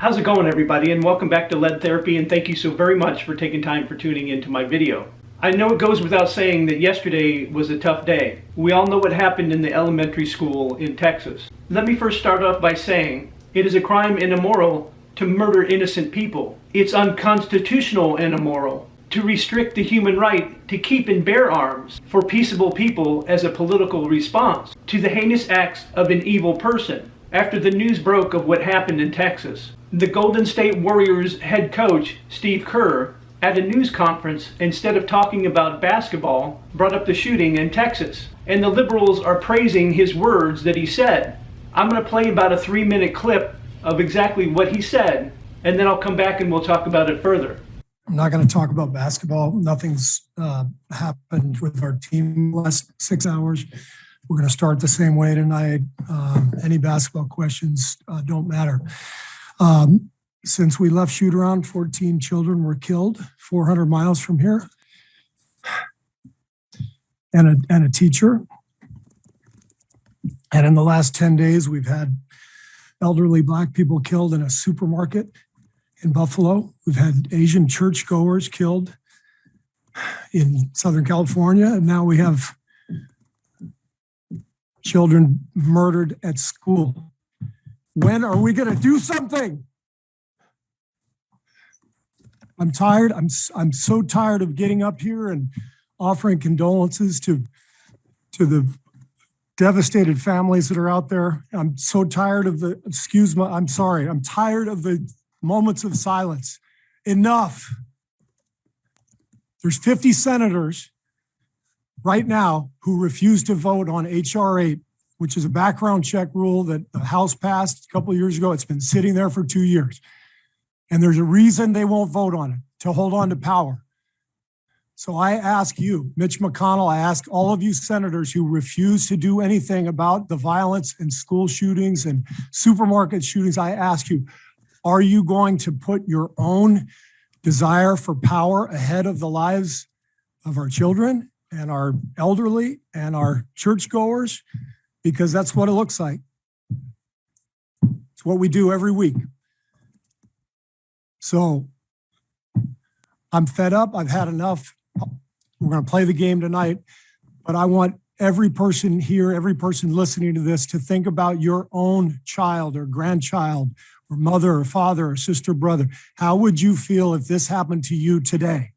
How's it going, everybody, and welcome back to Lead Therapy, and thank you so very much for taking time for tuning into my video. I know it goes without saying that yesterday was a tough day. We all know what happened in the elementary school in Texas. Let me first start off by saying it is a crime and immoral to murder innocent people. It's unconstitutional and immoral to restrict the human right to keep and bear arms for peaceable people as a political response to the heinous acts of an evil person. After the news broke of what happened in Texas, the Golden State Warriors head coach, Steve Kerr, at a news conference, instead of talking about basketball, brought up the shooting in Texas. And the liberals are praising his words that he said. I'm going to play about a 3-minute clip of exactly what he said, and then I'll come back and we'll talk about it further. I'm not going to talk about basketball. Nothing's happened with our team the last 6 hours. We're going to start the same way tonight. Any basketball questions don't matter. Since we left shoot around, 14 children were killed 400 miles from here, and a teacher. And in the last 10 days, we've had elderly Black people killed in a supermarket in Buffalo. We've had Asian churchgoers killed in Southern California. And now we have children murdered at school. When are we going to do something? I'm tired. I'm so tired of getting up here and offering condolences to the devastated families that are out there. I'm so tired of I'm tired of the moments of silence. Enough. There's 50 senators right now who refuse to vote on H.R. 8, which is a background check rule that the House passed a couple of years ago. It's been sitting there for 2 years. And there's a reason they won't vote on it, to hold on to power. So I ask you, Mitch McConnell, I ask all of you senators who refuse to do anything about the violence and school shootings and supermarket shootings, I ask you, are you going to put your own desire for power ahead of the lives of our children and our elderly and our churchgoers? Because that's what it looks like. It's what we do every week. So I'm fed up. I've had enough. We're going to play the game tonight, but I want every person here, every person listening to this to think about your own child or grandchild or mother or father or sister, brother. How would you feel if this happened to you today?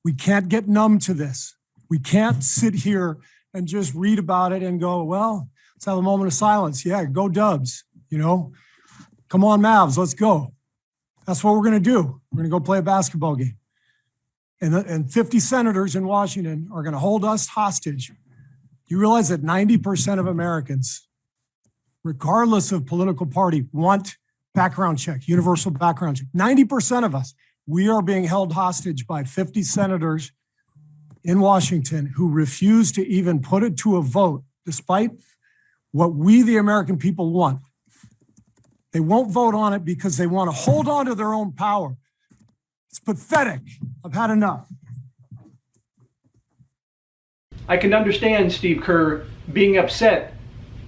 We can't get numb to this. We can't sit here and just read about it and go, well, let's have a moment of silence. Yeah, go Dubs, Come on, Mavs, let's go. That's what we're going to do. We're going to go play a basketball game. And 50 senators in Washington are going to hold us hostage. You realize that 90% of Americans, regardless of political party, want background check, universal background check. 90% of us, we are being held hostage by 50 senators in Washington who refuse to even put it to a vote, despite what we, the American people, want. They won't vote on it because they want to hold on to their own power. It's pathetic. I've had enough. I can understand, Steve Kerr, being upset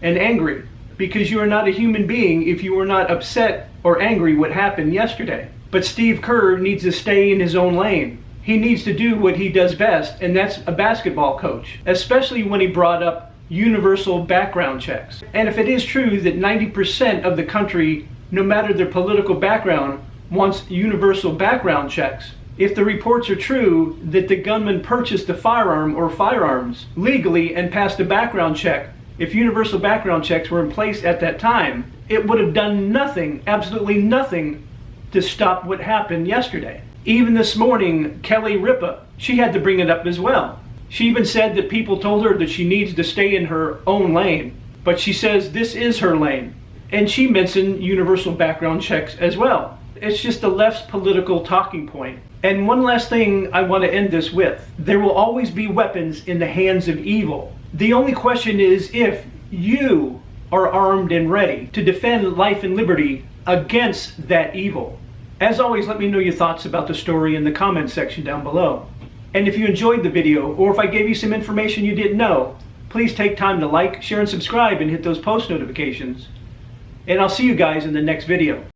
and angry, because you are not a human being if you are not upset or angry what happened yesterday. But Steve Kerr needs to stay in his own lane. He needs to do what he does best, and that's a basketball coach, especially when he brought up universal background checks. And if it is true that 90% of the country, no matter their political background, wants universal background checks, if the reports are true that the gunman purchased the firearm or firearms legally and passed a background check, if universal background checks were in place at that time, it would have done nothing, absolutely nothing, to stop what happened yesterday. Even this morning, Kelly Ripa, she had to bring it up as well. She even said that people told her that she needs to stay in her own lane, but she says this is her lane. And she mentioned universal background checks as well. It's just the left's political talking point. And one last thing I want to end this with. There will always be weapons in the hands of evil. The only question is if you are armed and ready to defend life and liberty against that evil. As always, let me know your thoughts about the story in the comment section down below. And if you enjoyed the video, or if I gave you some information you didn't know, please take time to like, share, and subscribe, and hit those post notifications. And I'll see you guys in the next video.